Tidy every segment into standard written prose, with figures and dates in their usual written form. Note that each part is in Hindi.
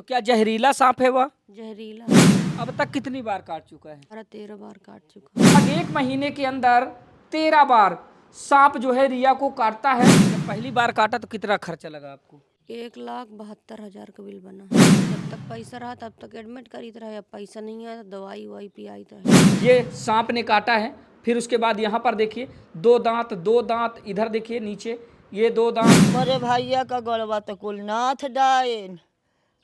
तो क्या जहरीला सांप है वह? जहरीला। अब तक कितनी बार काट चुका है? 13 बार काट चुका। अब 1 महीने के अंदर 13 बार सांप जो है रिया को काटता है। जब पहली बार काटा तो कितना खर्चा लगा आपको? 1,72,000 का बिल बना। जब तक पैसा रहा तब तक एडमिट करी रहा। अब पैसा नहीं आया तो दवाई ववाई पियाई रहा। ये सांप ने काटा है। फिर उसके बाद यहाँ पर देखिए दो दांत, इधर देखिए नीचे ये 2 दांत। बड़े भैया का गलबा तो कुलनाथ डायन।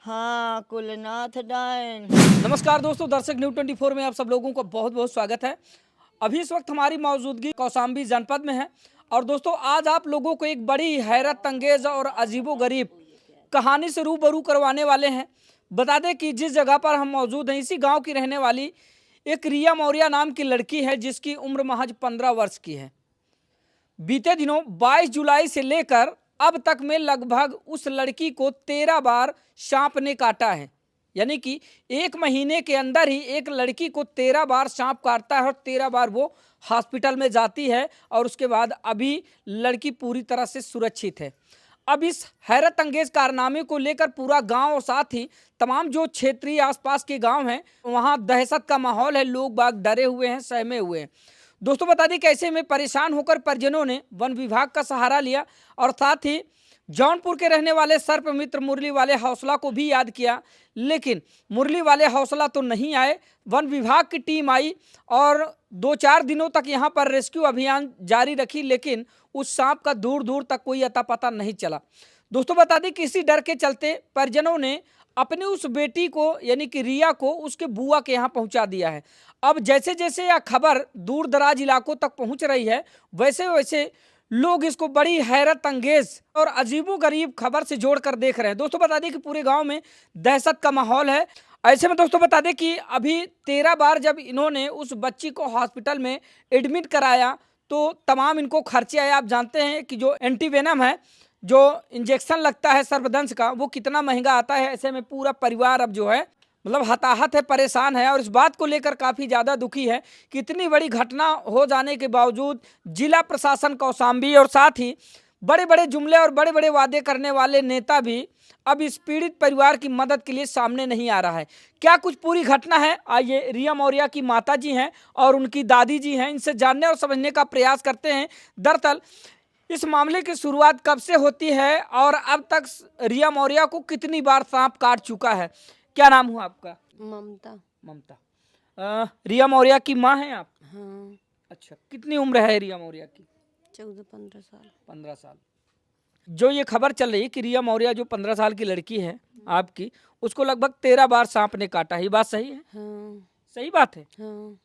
हाँ, कुलनाथ डायन। नमस्कार दोस्तों, दर्शक न्यूज़ 24 में आप सब लोगों को बहुत बहुत स्वागत है। अभी इस वक्त हमारी मौजूदगी कौशाम्बी जनपद में है और दोस्तों आज आप लोगों को एक बड़ी हैरत अंगेज और अजीबोगरीब कहानी से रूबरू करवाने वाले हैं। बता दें कि जिस जगह पर हम मौजूद हैं इसी गांव की रहने वाली एक रिया मौर्य नाम की लड़की है जिसकी उम्र महज 15 वर्ष की है। बीते दिनों 22 जुलाई से लेकर अब तक में लगभग उस लड़की को 13 बार सांप ने काटा है। यानी कि 1 महीने के अंदर ही एक लड़की को 13 बार सांप काटता है और 13 बार वो हॉस्पिटल में जाती है और उसके बाद अभी लड़की पूरी तरह से सुरक्षित है। अब इस हैरत अंगेज कारनामे को लेकर पूरा गांव और साथ ही तमाम जो क्षेत्रीय आसपास के गांव हैं वहां दहशत का माहौल है। लोग बाग डरे हुए हैं, सहमे हुए हैं। दोस्तों बता दें कैसे में परेशान होकर परिजनों ने वन विभाग का सहारा लिया और साथ ही जौनपुर के रहने वाले सर्प मित्र मुरली वाले हौसला को भी याद किया, लेकिन मुरली वाले हौसला तो नहीं आए। वन विभाग की टीम आई और 2-4 दिनों तक यहाँ पर रेस्क्यू अभियान जारी रखी, लेकिन उस सांप का दूर दूर तक कोई अता पता नहीं चला। दोस्तों बता दें कि इसी डर के चलते परिजनों ने अपने उस बेटी को यानी कि रिया को उसके बुआ के यहाँ पहुँचा दिया है। अब जैसे जैसे यह खबर दूर दराज इलाकों तक पहुँच रही है वैसे वैसे लोग इसको बड़ी हैरत अंगेज और अजीबोगरीब खबर से जोड़कर देख रहे हैं। दोस्तों बता दें कि पूरे गांव में दहशत का माहौल है। ऐसे में दोस्तों बता दें कि अभी 13 बार जब इन्होंने उस बच्ची को हॉस्पिटल में एडमिट कराया तो तमाम इनको खर्चे आए। आप जानते हैं कि जो एंटीवेनम है, जो इंजेक्शन लगता है सर्पदंश का, वो कितना महंगा आता है। ऐसे में पूरा परिवार अब जो है मतलब हताहत है, परेशान है और इस बात को लेकर काफ़ी ज़्यादा दुखी है कि इतनी बड़ी घटना हो जाने के बावजूद जिला प्रशासन कौशाम्बी और साथ ही बड़े बड़े जुमले और बड़े बड़े वादे करने वाले नेता भी अब इस पीड़ित परिवार की मदद के लिए सामने नहीं आ रहा है। क्या कुछ पूरी घटना है, आइए रिया मौर्य की माता जी हैं और उनकी दादी जी हैं, इनसे जानने और समझने का प्रयास करते हैं। दरअसल इस मामले की शुरुआत कब से होती है और अब तक रिया मौर्य को कितनी बार सांप काट चुका है? क्या नाम हुआ आपका? ममता। ममता। रिया मौर्य की माँ हैं आप? हाँ। अच्छा, कितनी उम्र है रिया मौर्य की? 14-15 साल। 15 साल। जो ये खबर चल रही है कि रिया मौर्य जो 15 साल की लड़की है आपकी, उसको लगभग 13 बार सांप ने काटा है, ये बात सही है? हाँ। सही बात है। हाँ।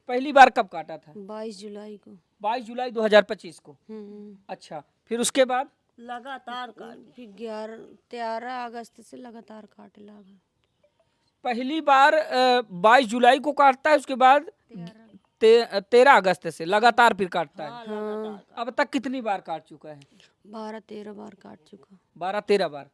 पहली बार कब काटा था? 22 जुलाई को। 22 जुलाई 2025 को। अच्छा, फिर उसके बाद लगातार फिर 13 अगस्त से लगातार काटे लगा। पहली बार 22 जुलाई को काटता है, उसके बाद 13 अगस्त से लगातार फिर काटता है। हाँ। अब तक कितनी बार काट चुका है? 12-13 बार काट चुका। 12-13 बार।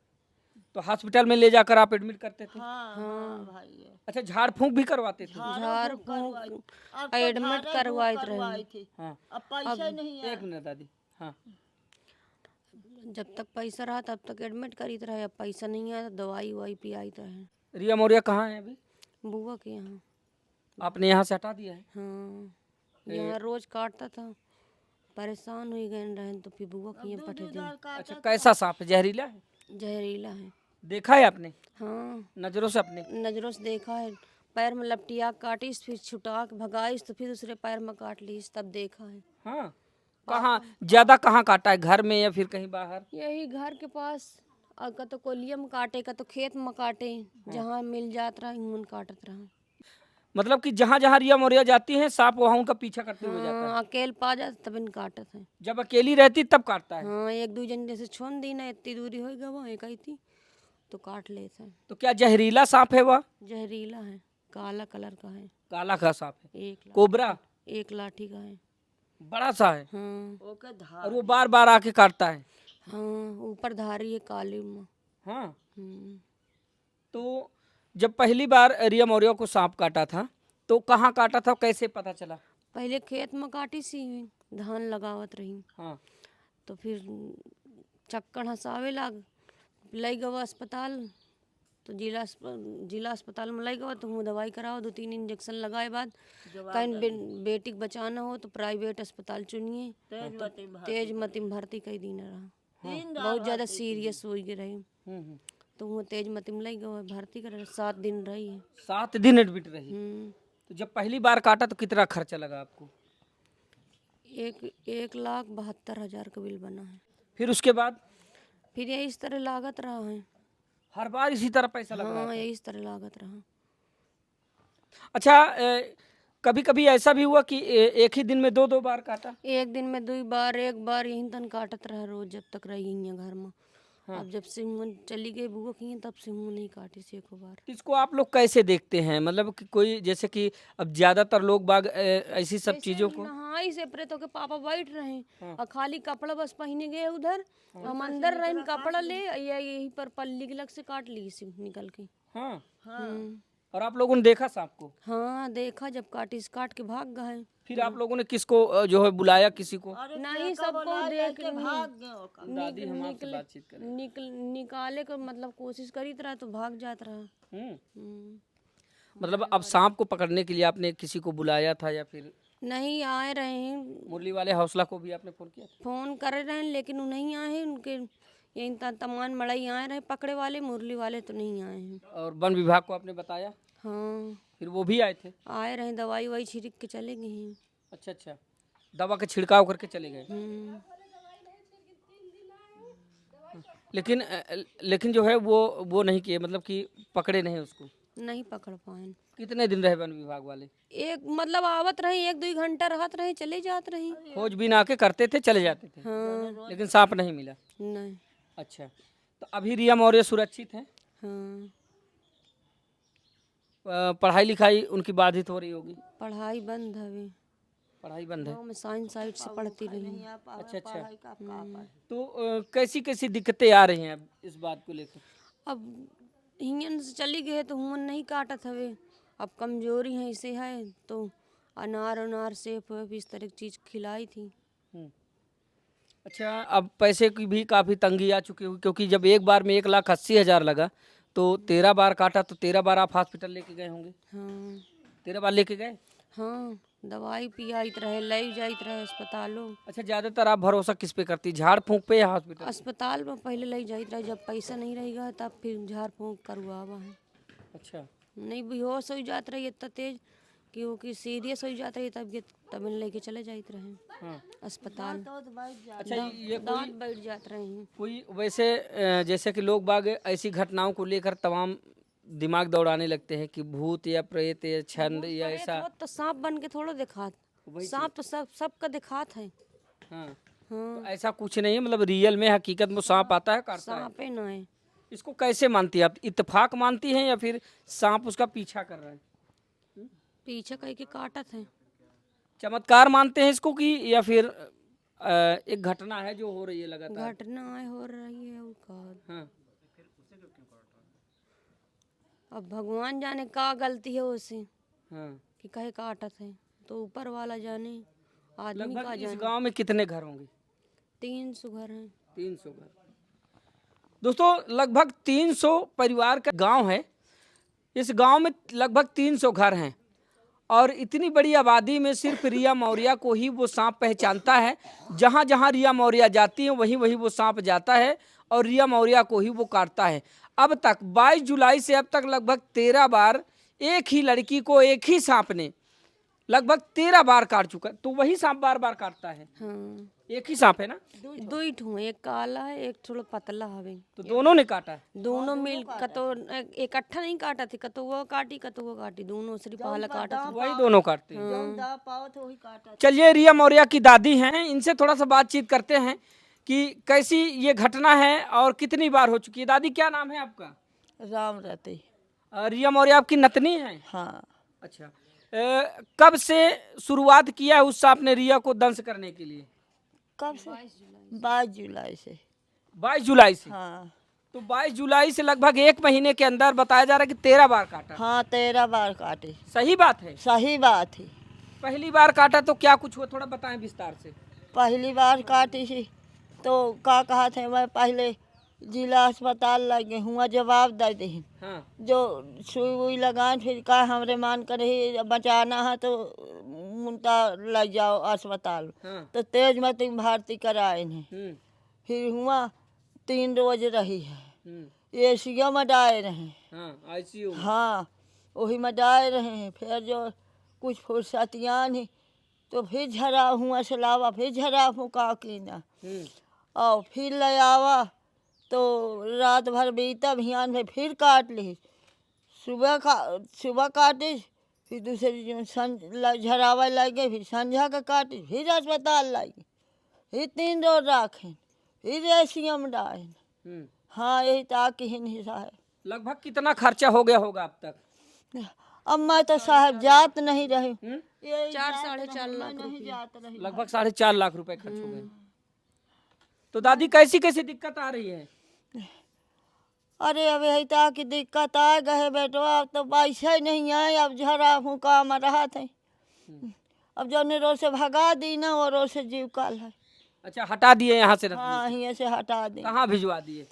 तो हॉस्पिटल में ले जाकर आप एडमिट करते थे? हाँ भाई। अच्छा, झाड़ फूंक भी करवाते थे? झाड़ फूंक एडमिट करवाई रहे। हाँ। अब पैसे नहीं है। 1 मिनट दादी। हाँ। जब तक पैसा रहा तब तक एडमिट करी रहे। अब पैसा नहीं आया तो दवाई ववाई पियाई रहे। रिया मौर्य कहाँ है अभी? बुआ के यहाँ। आपने यहाँ से हटा दिया है? हाँ, यहाँ रोज काटता था, परेशान हुई गए रहे तो फिर बुआ के यहाँ पठे दिए। अच्छा, कैसा सांप है? जहरीला है? जहरीला है। देखा है आपने? हाँ, नजरों से अपने? नजरों से देखा है। पैर में लपटिया काटिस, फिर छुटा के भगाइस तो फिर दूसरे पैर में काट लीस, तब देखा है। हाँ। कहाँ ज्यादा कहाँ काटा है, घर में या फिर कहीं बाहर? यही घर के पास। और का तो कोलिया में काटे, का तो खेत में काटे। जहाँ मिल जात रहा उन काटत रहा। मतलब कि जहाँ जहाँ रिया मौर्य जाती हैं सांप वहाँ उनका पीछा करते हुए जाता है? हाँ, अकेले पा जाते तब इन काटत है। जब अकेली रहती तब काटता है? हाँ, 1-2 जन जैसे छोड़ दी ना, इतनी दूरी हो गई वहाँ एक आई थी तो काट लेते हैं। तो क्या जहरीला सांप है वह? जहरीला है, काला कलर का है। काला का सांप है? एक कोबरा? एक लाठी का है। बड़ा सा है? हाँ। ओके धार। और वो बार बार आके काटता है? हाँ, ऊपर धारी है काली में। हाँ। हम्म। तो जब पहली बार रिया मौर्य को सांप काटा था तो कहाँ काटा था, कैसे पता चला? पहले खेत में काटी सी, धान लगावत रही। हाँ। तो फिर चक्कर हंसावे लाग, ले गए अस्पताल। तो जिला अस्पताल में लाई गवा तो हूँ दवाई कराओ 2-3 इंजेक्शन लगाए बाद कहीं बेटी के बचाना हो तो प्राइवेट अस्पताल चुनिए तेज मती में भर्ती कई दिन रहा बहुत ज़्यादा सीरियस हो गई रही तो वो तेज मती में लाई गवा भर्ती कर 7 दिन रही है। 7 दिन एडमिट रही। तो जब पहली बार काटा तो कितना खर्चा लगा आपको? 1,72,000 का बिल बना है। फिर उसके बाद फिर ये इस तरह लागत रहा है। हर बार इसी तरह पैसा लग रहा हाँ था? ये इस तरह लागत रहा। अच्छा, कभी कभी ऐसा भी हुआ कि एक ही दिन में 2-2 बार काटा? एक दिन में 2 बार 1 बार यही तन काटत रहा रोज जब तक रही हैं घर में। अब जब से हुआ चली गई बुआ की तब से मुँह नहीं काटी से एको बार। तो इसको आप लोग कैसे देखते हैं? मतलब कि कोई जैसे कि अब ज्यादातर लोग बाग ऐसी सब चीजों को नहाई से परे तो के पापा बैठ रहे और खाली कपड़ा बस पहने गए उधर हम अंदर रहे कपड़ा ले यही पर पल्ली के लग से काट ली सिम निकल के। हाँ। हम्म। और आप लोगों ने देखा सांप को? हाँ देखा जब काट के भाग गए। फिर आप लोगों ने किसको जो है बुलाया किसी को? नहीं सबको देख दादी हम आपसे बातचीत करें। निकाले को मतलब कोशिश करी तरह तो भाग जात रहा। मतलब अब सांप को पकड़ने के लिए आपने किसी को बुलाया था या फिर? नहीं आए रहे हैं। मुरली वाले हौसला को भी आपने फोन किया था? फोन कर रहे हैं लेकिन वो नहीं आए हैं। उनके यही तमान मड़ई आए रहे पकड़े वाले मुरली वाले तो नहीं आए हैं। और वन विभाग को आपने बताया? हाँ फिर वो भी आए थे? आए रहे दवाई वाई छिड़क के चले गए हैं। अच्छा अच्छा, दवा का छिड़काव करके चले गए। लेकिन जो है वो नहीं किए, मतलब कि पकड़े नहीं उसको? नहीं पकड़ पाए। कितने दिन रहे वन विभाग वाले? एक मतलब आवत रहे 1-2 घंटा रहत रहे चले जात रहे। खोजबीन आके करते थे चले जाते थे। हाँ लेकिन सांप नहीं मिला? नहीं। अच्छा, तो अभी रिया मौर्य सुरक्षित हैं? हाँ पढ़ाई लिखाई उनकी बाधित हो रही होगी? पढ़ाई बंद है अभी। पढ़ाई बंद है? गाँव में साइंस साइड से पढ़ती रही। अच्छा अच्छा, तो कैसी कैसी दिक्कतें आ रही हैं अब इस बात को लेकर? अब हिंगन से चली गए तो हुन नहीं काटत हवे। अब कमजोरी है इसे है तो अनार सेब वेब इस तरह की चीज खिलाई थी। अच्छा, अब पैसे की भी काफ़ी तंगी आ चुकी होगी, क्योंकि जब एक बार में 1,80,000 लगा तो 13 बार काटा तो 13 बार आप हॉस्पिटल लेके गए होंगे? हाँ 13 बार लेके गए? हाँ दवाई पियाइत रहे ले जाइत रहे अस्पतालों। अच्छा, ज़्यादातर आप भरोसा किस पे करती, झाड़ फूंक पे या हॉस्पिटल? अस्पताल में पहले ले जाइत रहे जब पैसा नहीं रहेगा तब फिर झाड़ फूँक करवावा है। अच्छा, नहीं बेहोश हो जात रही इतना तेज क्योंकि सीरियस हो जाता है तब लेके चले जाइत रहे हाँ। अस्पताल। अच्छा, ये दांत बैठ जात रहे हैं। कोई वैसे जैसे कि लोग बाग ऐसी घटनाओं को लेकर तमाम दिमाग दौड़ाने लगते हैं कि भूत या प्रेत या छंद या ऐसा। तो सांप बन के थोड़ा दिखात, सांप तो सबका दिखात है। हाँ, हाँ तो ऐसा कुछ नहीं है, मतलब रियल में हकीकत में सांप आता है काटता है? सांपे ना है। इसको कैसे मानती है आप? इत्तेफाक मानती हैं या फिर सांप उसका पीछा कर रहा है? पीछे कह के काटत है। चमत्कार मानते हैं इसको कि या फिर एक घटना है जो हो रही है लगातार? घटना हो रही है और का। हाँ। अब भगवान जाने का गलती है उससे हाँ। कि कहे काटत है तो ऊपर वाला जाने आदमी का लगभग इस जाने। गांव में कितने घर होंगे? 300 घर हैं। 300 घर। दोस्तों, लगभग 300 परिवार का गांव है। इस गांव में लगभग 300 घर हैं और इतनी बड़ी आबादी में सिर्फ रिया मौर्य को ही वो सांप पहचानता है। जहाँ जहाँ रिया मौर्य जाती है वहीं वहीं वो सांप जाता है और रिया मौर्य को ही वो काटता है। अब तक 22 जुलाई से अब तक लगभग 13 बार एक ही लड़की को एक ही सांप ने लगभग 13 बार काट चुका है। तो वही सांप बार बार काटता है? हाँ एक ही सांप है ना? दो ही ठू, एक काला है एक थोड़ा पतला हवे। तो दोनों ने काटा है? दोनों मिल कतो इकट्ठा नहीं काटा थी, कतो वो काटी दोनों सिर्फ पहला काटा था। वही दोनों काटते हैं। चलिए, रिया मौर्य की दादी हैं, इनसे थोड़ा सा बातचीत करते हैं कि कैसी ये घटना है और कितनी बार हो चुकी है। दादी, क्या नाम है आपका? राम रहते। रिया मौर्य आपकी नतनी है? हाँ। अच्छा, कब से शुरुआत किया है उस सांप ने रिया को दंश करने के लिए? कब से? 22 जुलाई से। 22 जुलाई से? हाँ। तो 22 जुलाई से लगभग 1 महीने के अंदर बताया जा रहा है कि 13 बार काटा। हाँ 13 बार काटे। सही बात है? सही बात है। पहली बार काटा तो क्या कुछ हुआ, थोड़ा बताएं विस्तार से। पहली बार काटी थी तो क्या कहा थे मैं पहले जिला अस्पताल लगे हुआ जवाब दे दे। हाँ जो सुई वुई लगाए फिर का हमरे मान करे बचाना है तो मुंता ले जाओ अस्पताल। हाँ तो तेजमती में भर्ती कराए हैं। फिर हुआ 3 रोज रही है। एसीओ में डाले रहे। हाँ आईसीयू में। हाँ वही में डाले रहे हैं। फिर जो कुछ फुर्सतियाँ नहीं तो फिर झरा हुआ से लावा फिर झरा हूँ का की ना और फिर ले आवा तो रात भर बीता भियान में फिर काट ली। सुबह काटी फिर दूसरे दिन झरावा लगे फिर संझा का काटी फिर अस्पताल लगे फिर 3 रोज रखें फिर एसीएम में डालें। हाँ यही ताकि हिस्सा है। लगभग कितना खर्चा हो गया होगा अब तक? अब मैं तो साहब जात नहीं रही। यही 4-4.5 लाख नहीं जात रही। लगभग 4.5 लाख रुपए खर्च हो गए। तो दादी कैसी कैसी दिक्कत आ रही है? अरे अब यही ताकि दिक्कत आ गए बेटो अब तो पैसे नहीं आए। अब झरा हूँ काम रहा थे। अब जो रोज से भगा दी ना वो रोज से जीव काल है। अच्छा हटा दिए यहाँ से? हाँ यहाँ से हटा दी। कहाँ भिजवा दिए?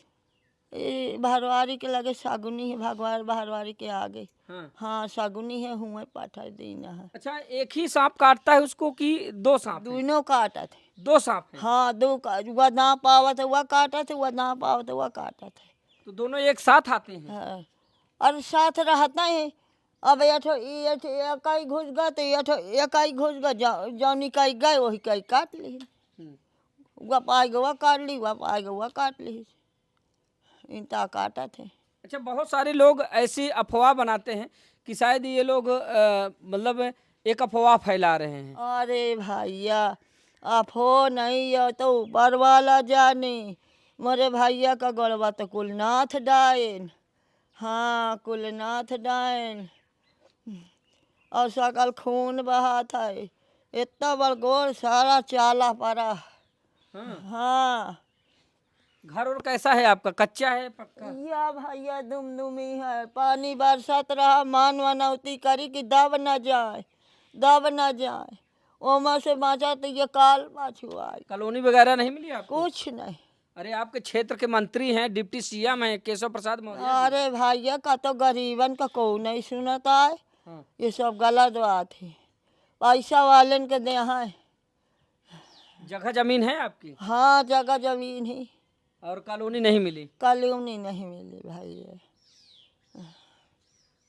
भरवारी के लगे सागुनी है भगवान भरवारी के आगे। हाँ हाँ सागुनी है हुए पाठा दीना है। अच्छा एक ही सांप काटता है उसको कि 2 सांप हैं? दोनों काटा थे। 2 सांप हैं। हाँ 2 वह ना पावा था वह काटा थे वह ना पावा था वह काटा था। तो दोनों एक साथ आते हैं? हाँ और साथ रहता है। अब एक घुस गया तो एक घुस गया जौनी कई गए वही कई काट ली। वह पाएगा वह काट ली वह पाएगा वह काट ली। इनता काटा थे। अच्छा बहुत सारे लोग ऐसी अफवाह बनाते हैं कि शायद ये लोग मतलब एक अफवाह फैला रहे हैं। अरे भैया अफो नहीं है तो ऊपर वाला जाने। मोरे भैया का गड़बा तो कुलनाथ डायन। हाँ कुलनाथ डायन और सकल खून बहा था। इतना बड़ गोर सारा चाला पड़ा। हाँ घर और कैसा है आपका? कच्चा है पक्का? या भैया दुमदुमी है। पानी बरसात रहा मान मनौती करी कि दब न जाए ओमा से बाँचा तो ये काल पाछू आए। कॉलोनी वगैरह नहीं मिली आपको? कुछ नहीं। अरे आपके क्षेत्र के मंत्री हैं, डिप्टी सीएम हैं केशव प्रसाद मौर्य। अरे भैया का तो गरीबन का को नहीं सुनता है। हाँ। ये सब गलत बात है। पैसा वालन के दे है। जगह जमीन है आपकी? हाँ जगह जमीन है। और कॉलोनी नहीं मिली? कॉलोनी नहीं मिली भैया।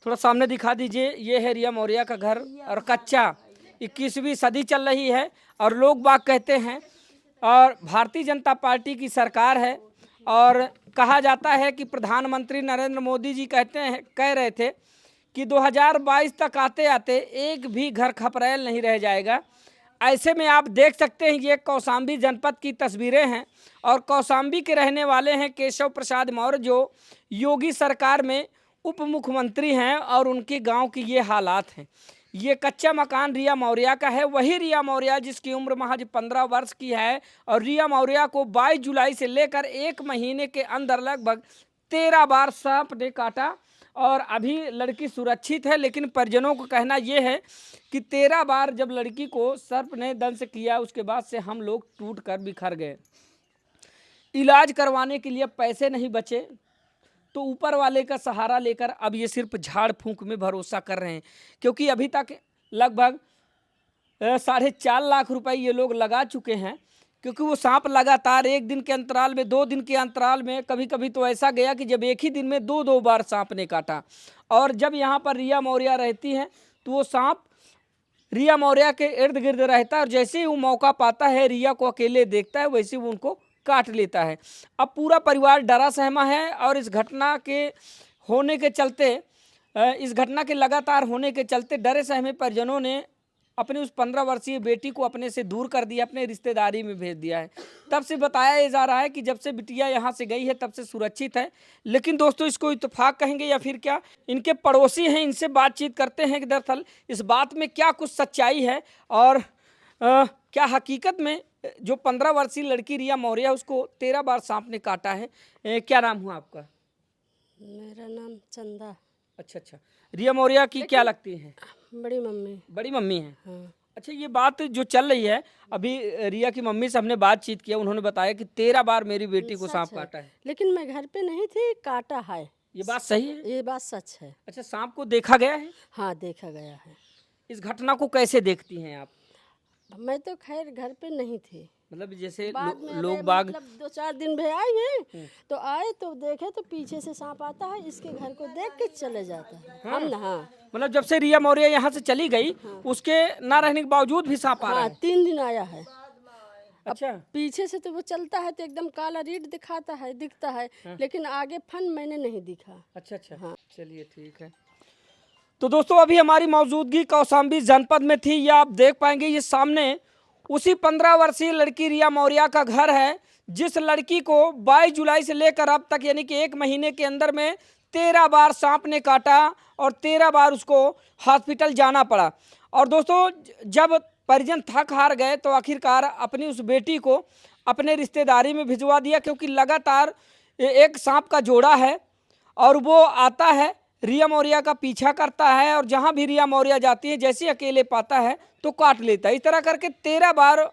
थोड़ा सामने दिखा दीजिए। ये है रिया मौर्य का घर और कच्चा। 21वीं सदी चल रही है और लोग बाग कहते हैं और भारतीय जनता पार्टी की सरकार है और कहा जाता है कि प्रधानमंत्री नरेंद्र मोदी जी कह रहे थे कि 2022 तक आते आते एक भी घर खपरेल नहीं रह जाएगा। ऐसे में आप देख सकते हैं ये कौशाम्बी जनपद की तस्वीरें हैं और कौशाम्बी के रहने वाले हैं केशव प्रसाद मौर्य जो योगी सरकार में उप मुख्यमंत्री हैं और उनके गांव की ये हालात हैं। ये कच्चा मकान रिया मौर्य का है। वही रिया मौर्य जिसकी उम्र महज 15 वर्ष की है और रिया मौर्य को 22 जुलाई से लेकर 1 महीने के अंदर लगभग 13 बार सांप ने काटा और अभी लड़की सुरक्षित है। लेकिन परिजनों को कहना यह है कि 13 बार जब लड़की को सर्प ने दंश किया उसके बाद से हम लोग टूट कर बिखर गए। इलाज करवाने के लिए पैसे नहीं बचे तो ऊपर वाले का सहारा लेकर अब ये सिर्फ झाड़ फूंक में भरोसा कर रहे हैं क्योंकि अभी तक लगभग 4.5 लाख रुपए ये लोग लगा चुके हैं क्योंकि वो सांप लगातार 1 दिन के अंतराल में 2 दिन के अंतराल में कभी कभी तो ऐसा गया कि जब एक ही दिन में 2 बार सांप ने काटा। और जब यहाँ पर रिया मौर्य रहती है तो वो सांप रिया मौर्य के इर्द गिर्द रहता है और जैसे ही वो मौका पाता है रिया को अकेले देखता है वैसे वो उनको काट लेता है। अब पूरा परिवार डरा सहमा है और इस घटना के लगातार होने के चलते डरे सहमे परिजनों ने अपनी उस 15 वर्षीय बेटी को अपने से दूर कर दिया, अपने रिश्तेदारी में भेज दिया है। तब से बताया जा रहा है कि जब से बिटिया यहाँ से गई है तब से सुरक्षित है। लेकिन दोस्तों इसको इत्तेफाक कहेंगे या फिर क्या, इनके पड़ोसी हैं इनसे बातचीत करते हैं कि दरअसल इस बात में क्या कुछ सच्चाई है और क्या हकीकत में जो 15 वर्षीय लड़की रिया मौर्य उसको 13 बार सांप ने काटा है। क्या नाम हुआ आपका? मेरा नाम चंदा। अच्छा। रिया मौर्य की क्या लगती है? बड़ी मम्मी। बड़ी मम्मी है। हाँ। अच्छा, ये बात जो चल रही है अभी, रिया की मम्मी से हमने बातचीत किया, उन्होंने बताया कि 13 बार मेरी बेटी को सांप काटा है। लेकिन मैं घर पे नहीं थी, काटा है। ये बात सही है? ये बात सच है। अच्छा, सांप को देखा गया है? हाँ, देखा गया है। इस घटना को कैसे देखती हैं आप? मैं तो खैर घर पे नहीं थी। मतलब जैसे बाद में लोग अबे बाग मतलब 2-4 दिन भी आई हैं, तो आए तो देखे तो पीछे से सांप आता है, इसके घर को देख के चले जाता है। हम ना, हाँ मतलब जब से रिया मौर्य यहाँ से चली गई, उसके ना रहने के बावजूद भी सांप आ रहा हाँ, है। 3 दिन आया है। अच्छा, पीछे से तो वो चलता है तो एकदम काला रीट दिखाता है, दिखता है, लेकिन आगे फन मैंने नहीं दिखा। अच्छा, अच्छा, हाँ। चलिए ठीक है। तो दोस्तों, अभी हमारी मौजूदगी कौशाम्बी जनपद में थी। यह आप देख पाएंगे, ये सामने उसी 15 वर्षीय लड़की रिया मौर्य का घर है, जिस लड़की को 22 जुलाई से लेकर अब तक यानी कि 1 महीने के अंदर में 13 बार सांप ने काटा और 13 बार उसको हॉस्पिटल जाना पड़ा। और दोस्तों, जब परिजन थक हार गए तो आखिरकार अपनी उस बेटी को अपने रिश्तेदारी में भिजवा दिया, क्योंकि लगातार एक सांप का जोड़ा है और वो आता है, रिया मौर्य का पीछा करता है, और जहाँ भी रिया मौर्य जाती है जैसे अकेले पाता है तो काट लेता है। इस तरह करके 13 बार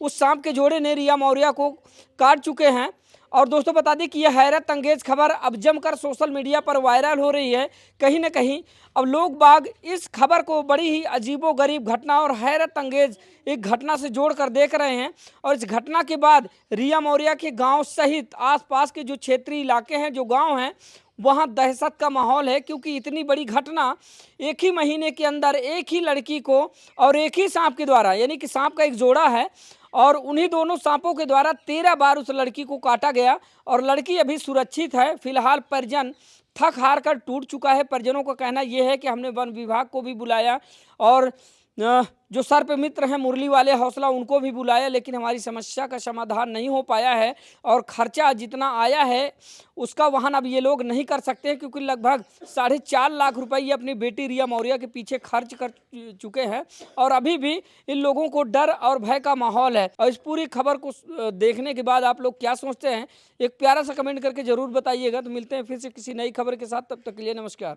उस सांप के जोड़े ने रिया मौर्य को काट चुके हैं। और दोस्तों, बता दें कि यह हैरत अंगेज खबर अब जमकर सोशल मीडिया पर वायरल हो रही है। कहीं ना कहीं अब लोग बाग इस खबर को बड़ी ही अजीबोगरीब घटना और हैरत अंगेज एक घटना से जोड़कर देख रहे हैं। और इस घटना के बाद रिया मौर्य के गांव सहित आसपास के जो क्षेत्रीय इलाके हैं, जो गांव हैं, वहां दहशत का माहौल है, क्योंकि इतनी बड़ी घटना एक ही महीने के अंदर एक ही लड़की को और एक ही सांप के द्वारा, यानी कि सांप का एक जोड़ा है और उन्हीं दोनों सांपों के द्वारा 13 बार उस लड़की को काटा गया। और लड़की अभी सुरक्षित है। फिलहाल परिजन थक हार कर टूट चुका है। परिजनों का कहना यह है कि हमने वन विभाग को भी बुलाया और जो सर्प मित्र हैं मुरली वाले हौसला, उनको भी बुलाया, लेकिन हमारी समस्या का समाधान नहीं हो पाया है। और खर्चा जितना आया है उसका वहन अब ये लोग नहीं कर सकते हैं, क्योंकि लगभग 4.5 लाख रुपए ये अपनी बेटी रिया मौर्य के पीछे खर्च कर चुके हैं। और अभी भी इन लोगों को डर और भय का माहौल है। और इस पूरी खबर को देखने के बाद आप लोग क्या सोचते हैं, एक प्यारा सा कमेंट करके जरूर बताइएगा। तो मिलते हैं फिर से किसी नई खबर के साथ, तब तक के लिए नमस्कार।